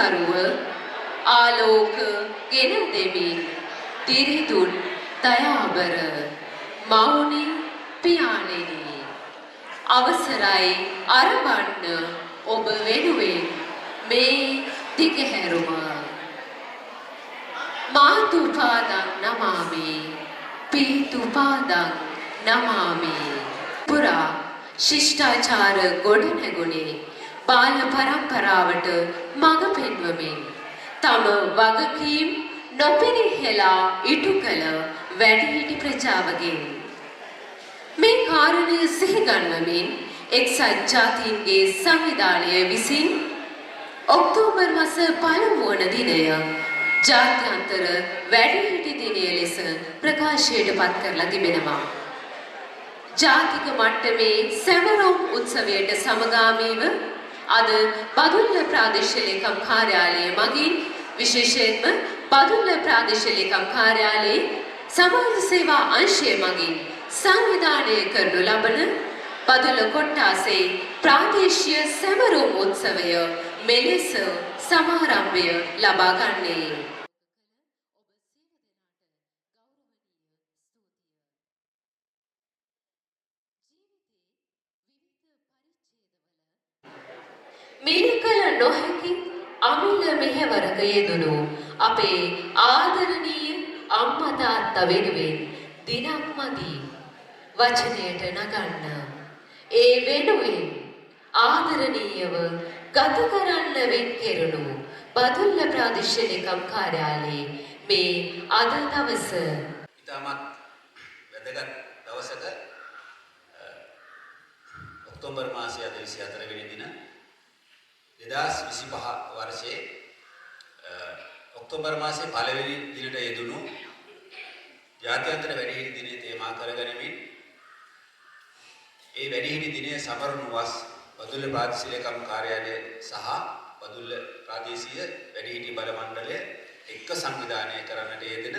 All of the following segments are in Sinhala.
සරුව ආලෝක ගෙන දෙමින් දිරිදුන් දයාබර මෞනි පියාණෙනි අවසරයි අරබන්න ඔබ වෙනුවෙන් මේ දිගහැරුම මාතුපාදං නමාමි පීතුපාදං නමාමි පුරා ශිෂ්ටාචාර ගොඩනැගුණේ බාල පරම්පරාවට මඟ පෙන්වමින් තම වගකීම් නොපිරිහෙලා ඉටු කළ වැඩිහිටි ප්‍රජාවගෙන් මේ කාරණය සිහිගන්වමින් එක්සත් ජාතීන්ගේ සංවිධානය විසින් ඔක්තෝබර් මාස 1 වන දිනය ජාත්‍යන්තර වැඩිහිටි දිනය ලෙස ප්‍රකාශයට පත් කරලා තිබෙනවා. ජාතික මට්ටමේ සැමරුම් උත්සවයට සමගාමීව අද බදුල්ල ප්‍රාදේශීය ලේකම් කාර්යාලය මගින් විශේෂයෙන්ම බදුල්ල ප්‍රාදේශීය ලේකම් කාර්යාලයේ සමාජ සේවා අංශය මගින් සංවිධානය කරනු ලබන බදුල්ල කොට්ටාසේ ප්‍රාදේශීය සැමරුම් උත්සවය මෙලෙස සමාරම්භය ලබා ගන්නේ. මිලකල නොහැකි අමිල මෙහෙවරක යෙදුණු අපේ ආදරණීය අම්මා තාත්තා වෙනුවෙන් දිනක් මදි වචනයට නගන්න. ඒ වෙනුවෙන් ආදරණීයව ගත කරන්න වෙන් කෙරුණු බදුල්ල ප්‍රාදේශීය ලේකම් කාර්යාලයේ මේ අද දවස ඉතාමත් වැදගත් දවසක ඔක්තෝබර් මාසයේ 24 වෙනි දින 2025 වර්ෂයේ ඔක්තෝබර් මාසයේ පළවෙනි දිනට යෙදුණු ජාත්‍යන්තර වැඩිහිටි දිනය තේමා කරගනිමින් ඒ වැඩිහිටි දිනයේ සමරනු වස් බදුල්ල ප්‍රාදේශීය ලේකම් කාර්යාලය සහ බදුල්ල ප්‍රාදේශීය වැඩිහිටි බල මණ්ඩලය එක්ක සංවිධානය කරන්නට යෙදෙන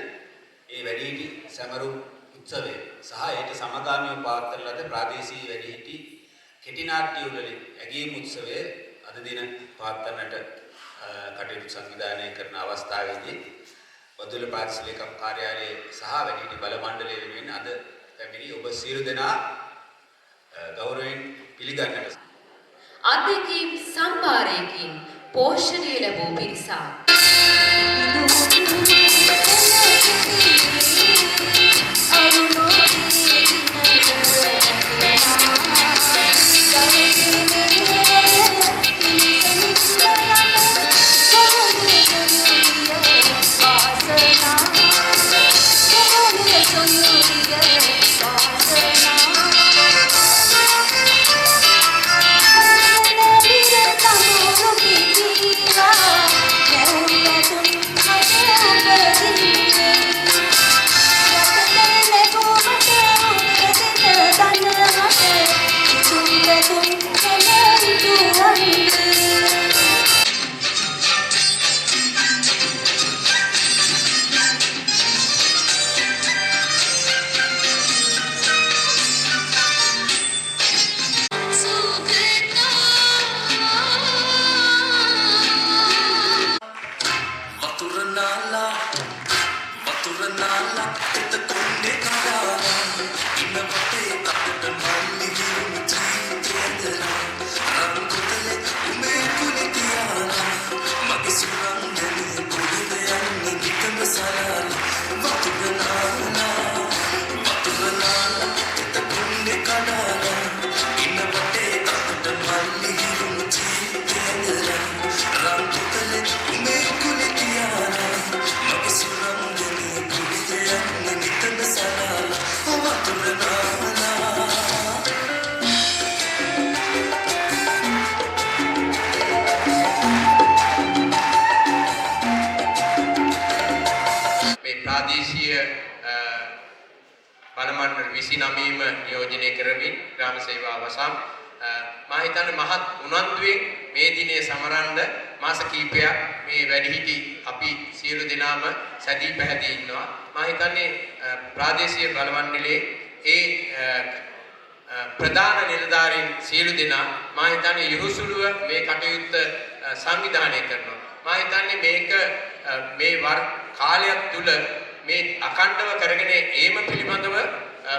ඒ වැඩිහිටි සමරුම් උත්සවය සහ ඒට සමගාමීව පවත්වන ලද ප්‍රාදේශීය වැඩිහිටි කෙටි නාට්‍ය උළෙලේ ඇගීම් උත්සවය අද දින පවත්වන්නට කටයුතු සංවිධානය කරන අවස්ථාවේදී බදුල්ල ප්‍රාදේශීය ලේකම් කාර්යාලය සහ වැඩිහිටි බල මණ්ඩලය වෙනුවෙන් අද පැමිණි ඔබ සියලු දෙනා ගෞරවයෙන් පිළිගන්නට අධිකීම් සම්භාරයකින් පෝෂණය ලැබූ පිරිසක් බලමණ්ඩල 29ම නියෝජනය කරමින් ග්‍රාම සේවා වසම් මා හිතන්නේ මහත් උනන්දුවෙන් මේ දිනේ සමරන්න මාස කිහිපයක් මේ වැඩිහිටි අපි සියලු දෙනාම සැදී පැහැදී ඉන්නවා. මා හිතන්නේ ප්‍රාදේශීය බලමණ්ඩලයේ ඒ ප්‍රධාන නිලධාරීන් සියලු දෙනා මා හිතන්නේ යහුසුලුව මේ කටයුත්ත සංවිධානය කරනවා. මම හිතන්නේ මේක මේ කාලයක් තුල මේ අඛණ්ඩව කරගෙන ඒම පිළිබඳව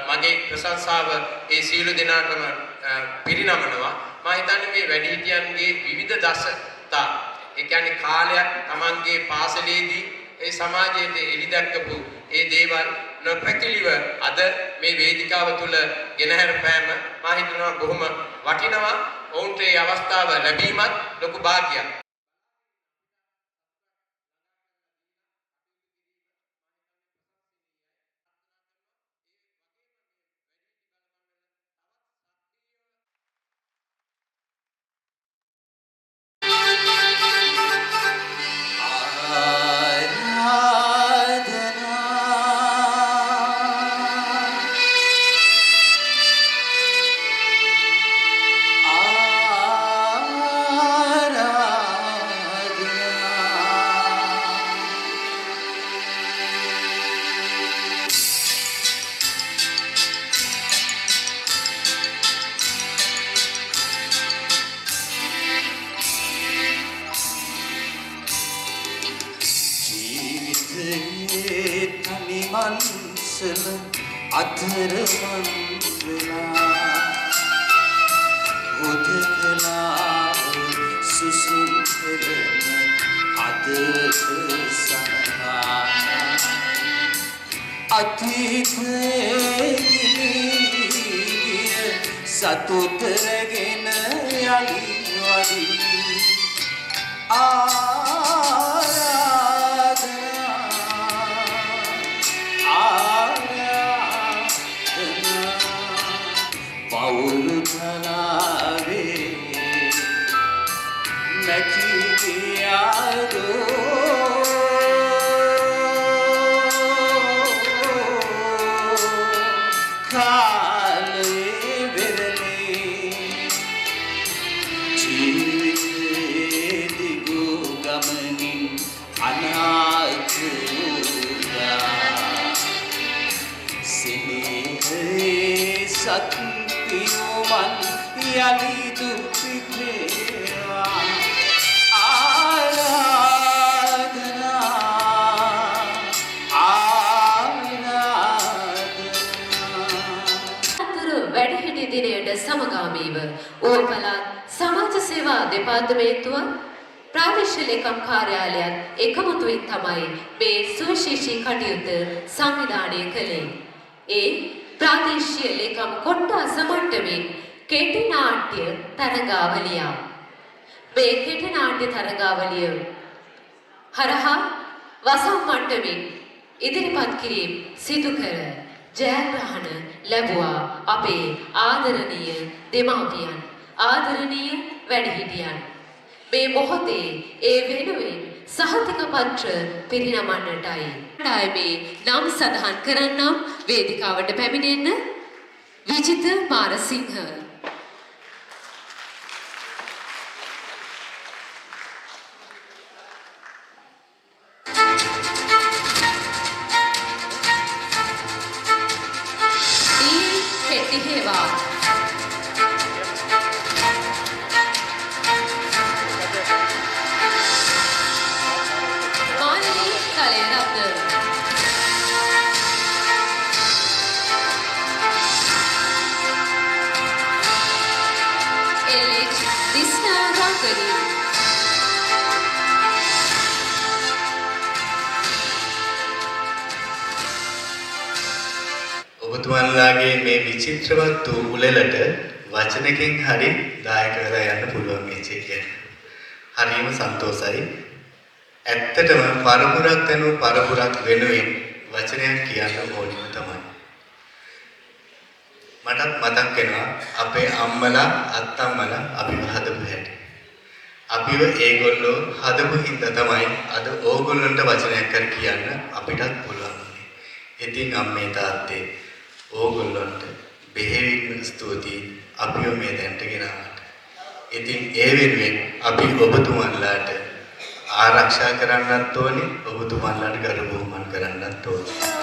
මගේ ප්‍රශංසාව ඒ සීල දෙනාටම පිරිනමනවා. මම හිතන්නේ මේ වැඩිහිටියන්ගේ විවිධ දසතා ඒ කියන්නේ කාලයක් Tamanගේ පාසලේදී ඒ සමාජයේ එලි දැක්කපු ඒ දේවල් නොපැකිලිව අද මේ වේදිකාව තුල ගෙනහැර පෑම මම හිතනවා බොහොම වටිනවා. ඔවුන්ට මේ අවස්ථාව ලැබීමත් ලොකු භාග්‍යයක්. සමගාමීව ඕපලාත් සමාජ සේවා දෙපාර්තමේන්තුව ප්‍රාදේශීය ලේකම් කාර්යාලයත් එකමුතුවෙන් තමයි මේ සුවිශේෂී කටයුත්ත සංවිධානය කළේ. ඒ ප්‍රාදේශීය ලේකම් කොට්ටාස මට්ටමින් කෙටි නාට්‍ය තරගාවලිය. මේ කෙටි නාට්‍ය තරගාවලිය හරහා වසම් මට්ටමින් ඉදිරිපත් කිරීම සිදු කර ජයග්‍රහණ ලැබුවා අපේ ආදරණීය දෙමාපියන්, ආදරණීය වැඩිහිටියන්. මේ මොහොතේ ඒ වෙනුවෙන් සහතික පත්‍ර පිරිනමන්නටයි මේ නම් සඳහන් කරන්නම් වේදිකාවට පැමිණෙන්න. විජිත මාරසිංහ, ඔබතුමන්ලාගේ මේ විචිත්‍රවත් වූ උළෙලට වචනකින් හරි දායක වෙලා යන්න පුළුවන් මේ චේතිය. හරිම සන්තෝසයි. ඇත්තටම පරපුරක් වෙනු පරපුරක් වෙනුවෙන් වචනයක් කියන්න ඕනෙම තමයි. මටත් මතක් වෙනවා අපේ අම්මලා අත්තම්මලා අපිව හදපු හැටි. අපිව ඒගොල්ලෝ හදපු හින්දා තමයි අද ඕගොල්ලන්ට වචනයක් කර කියන්න අපිටත් පුළුවන්. ඉතින් අම්මේ තාත්තේ ඕගොල්ලන්ට බෙහෙවින්ම ස්තුතියි අපිව මේ දැනට ගෙනාවට. ඉතින් ඒ වෙනුවෙන් අපි ඔබතුමන්ලාට ආරක්ෂා කරන්නත් ඕනේ, ඔබතුමන්ලාට ගරු බුහුමන් කරන්නත් ඕනේ.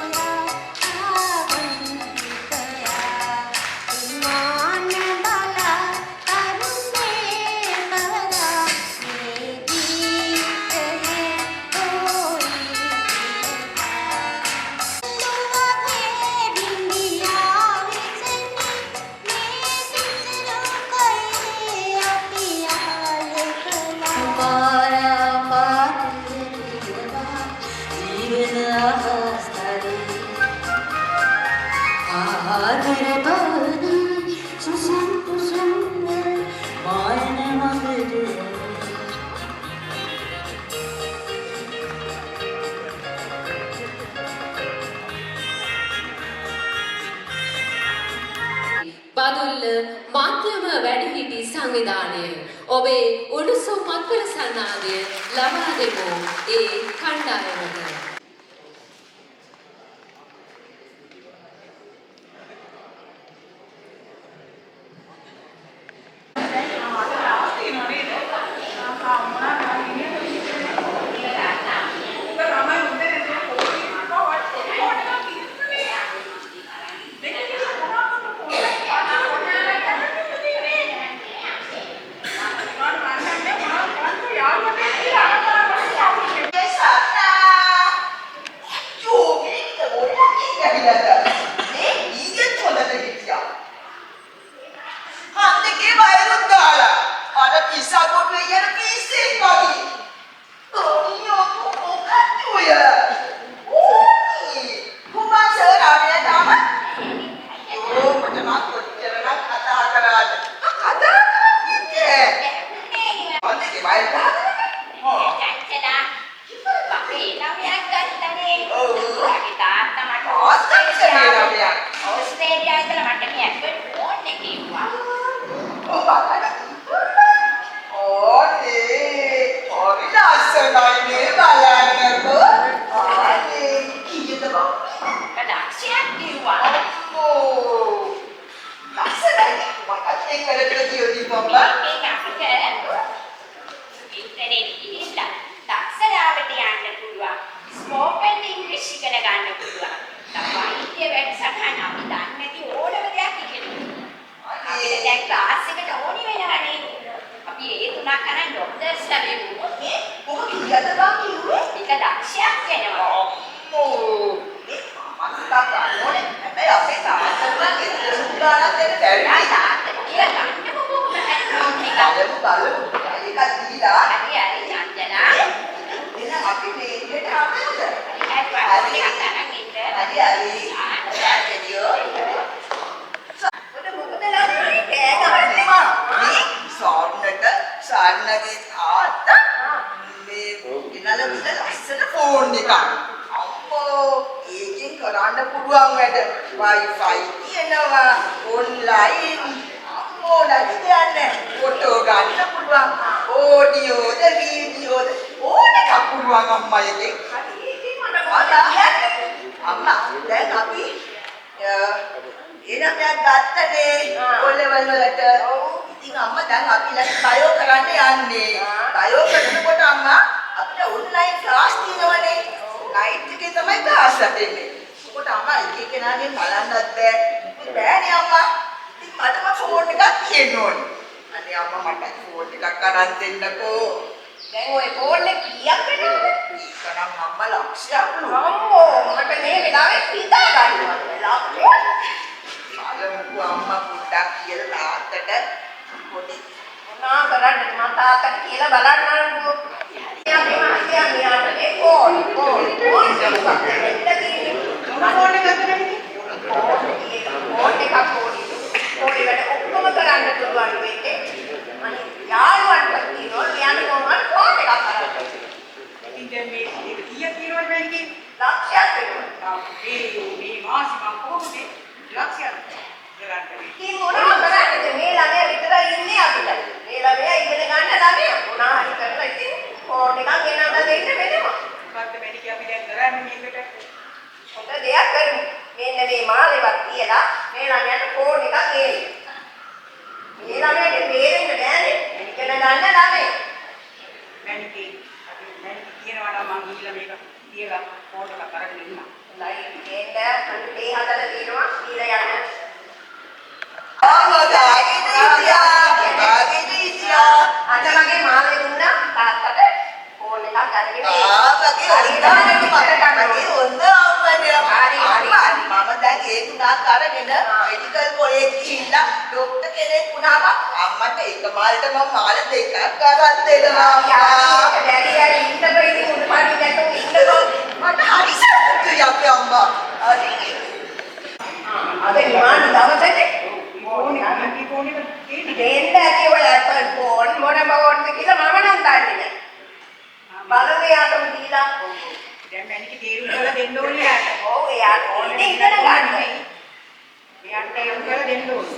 පොල්ල මධ්‍යම වැඩිහිටි සංවිධානය ඔබේ උණුසුම් මත්පැන් සන්නාදය ලබා දෙමු ඒ කණ්ඩායමට.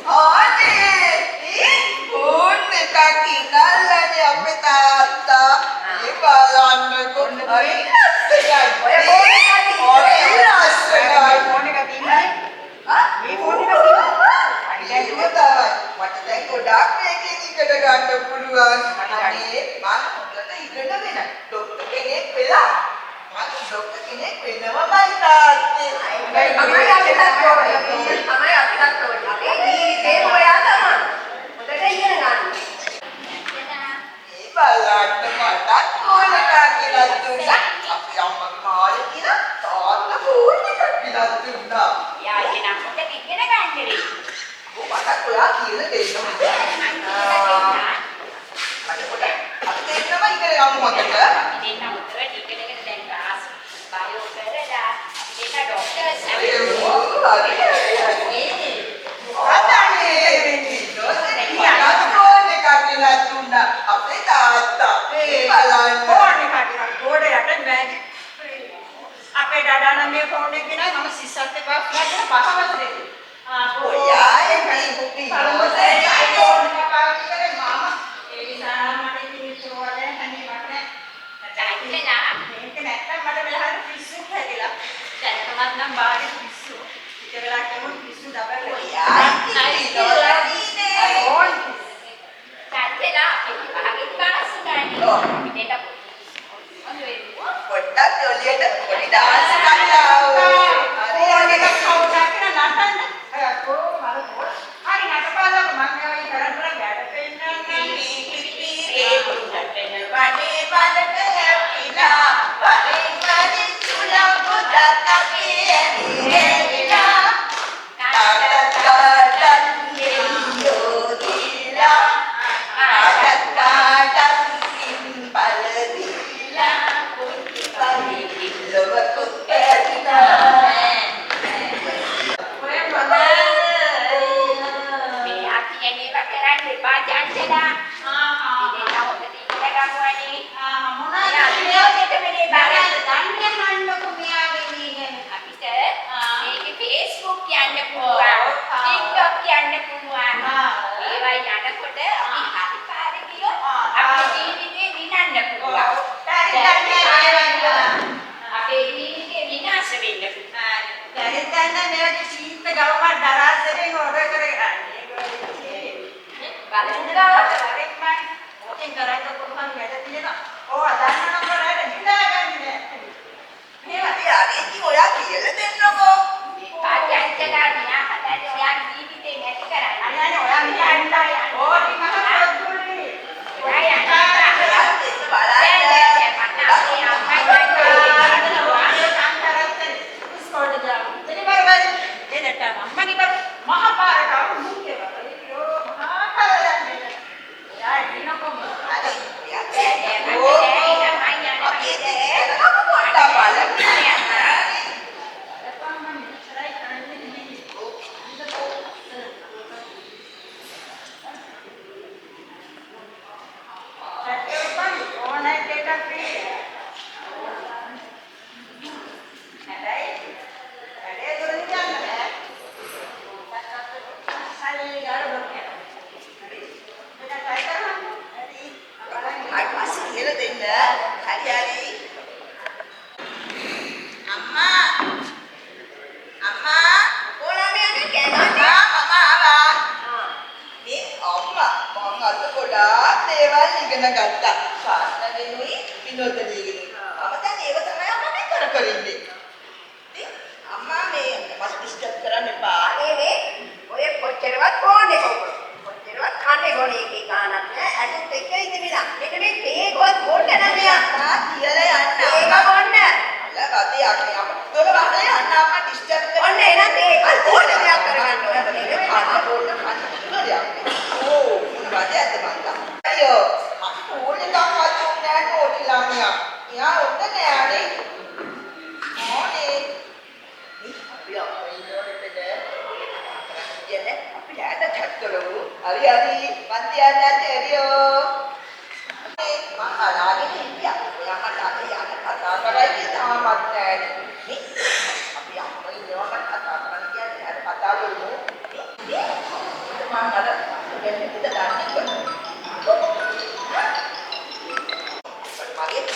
Oh, කිනල්ලනේ අපේ තාත්තා. මේ බලන්නකො. අයි ලස්සනයි. ඔය ෆෝන් එක තියන්නේ. මේ ෆෝන් එක තියන්නේ. මට දැන් ගොඩාක් මේකෙන් ඉගෙන ගන්න පුළුවන්. අනේ මම හොඳට ඉගෙන ගෙන ડોක්ටර් කෙනෙක් වෙලා මම ડોක්ටර් කෙනෙක් වෙනවමයි තාත්තේ. තමයි අපිටත් ඕනේ. තමයි අපිටත් ඕනේ. අපේ ජීවිතේ හොයා තමයි. හොඳට ඉගෙන ගන්න. මේ බලන්න මටත් ෆෝන් එකක් කියලා දුන්නා. අපේ අම්මා කාලේ කියලා තාත්තා ෆෝන් එකක් කියලා දුන්නා. යා එනම් හොඳට ඉගෙන ගන්න වෙයි. මටත් ඔයා කියලා දෙන්න ඕනේ. මට පොඩ්ඩක් අපි දෙන්නම ඉගෙන ගමු මතක. දෙන්න උතර ඉගෙනගෙන දැන් ක්ලාස් බයෝ කරලා අපි දෙන්න ડોක්ටර්ස් අපේ ඩාඩා නම් මේ ෆෝන් එක ගෙනයි මම සිස්සත් එක්ක ෆ්ලැට් පහවස් දෙන්නේ. ඔයා එන්නේ කුපි. ෆෝන් එක පාවිච්චි කරේ මම ඒ නිසා මට ඉතින් චෝවලේ හැන්නේ මට දැක්කලා මේක නැත්තම් මට මෙලහට පිස්සු හැදෙලා. දැන් නම් බාගේ පිස්සු. ඊට වෙලා කමුත් පිස්සු දබල. ඔයා ඉන්නේ. ෆෝන් දැක්කලා අපි භාගෙත් පාස් ගන්න. දෙන්න පොඩ්ඩක් ඔලියට පොඩි ඩාන්ස් කරලා. ෆෝන් එක කවුදා කියලා නටන්න. අයකෝ මල ෆෝන්. හරි නටපාලා මම මේ කරන්න වැඩ පෙන්නන්නේ. ඒ පුතට වනේ බලට හැපිලා. වනේ වනේ සුලම් පුතත් අපි එනිලා. තාටාටන් යෙයෝ දිලා. ආටාටන් සිම්පල් දිලා.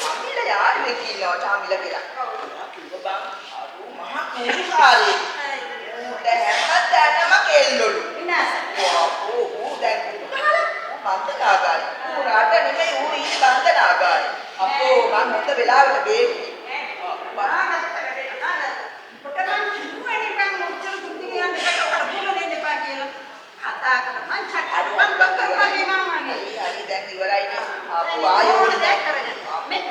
චාමිල යාළුවෙක් ඉන්නවා චාමිල කියලා. කිව්ව බං අරු මහ කුරුකාරේ. ඌට හැමදාම කෙල්ලොලු. ඌ දැන් බන්ධනාගාරේ. ඌ රට නෙමෙයි ඌ ඉන්නේ බන්ධනාගාරේ. අපෝ මං හොඳ වෙලාවට බේරුවේ. හරි දැන් ඉවරයිනේ. අපෝ ආයෙත් දැන් කරගෙන. මේ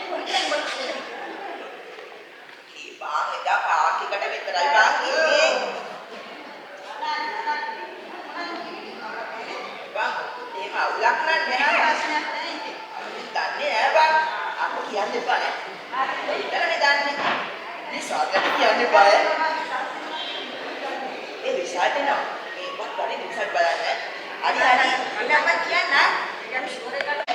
බාන් එදා පාටිකට විතරයි බං ඉන්නේ. බං එහෙම අවුලක් නැහැ. ප්‍රශ්නයක් නැහැ ඉතින්. දන්නේ නෑ බං. අපෝ කියන්න එපා නේ. විතරනේ දන්නේ. විසාට කියන්න එපා. ඒ විසාට නෝ. මේවත් ගන්නේ විසාට බලන්න. හරි හරි. මම කියන්න. යම් ෂෝරේ කරලා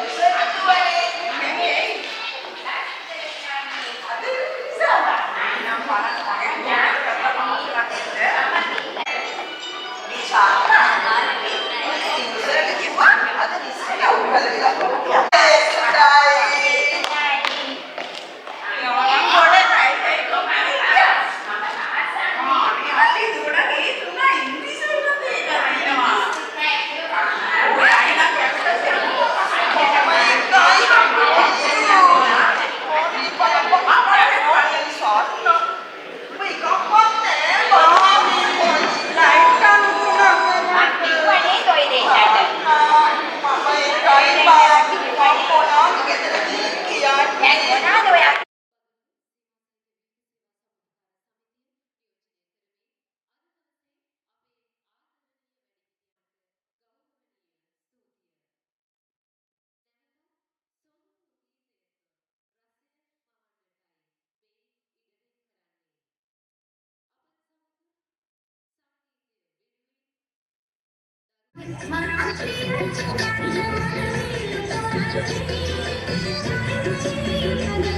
Thank you.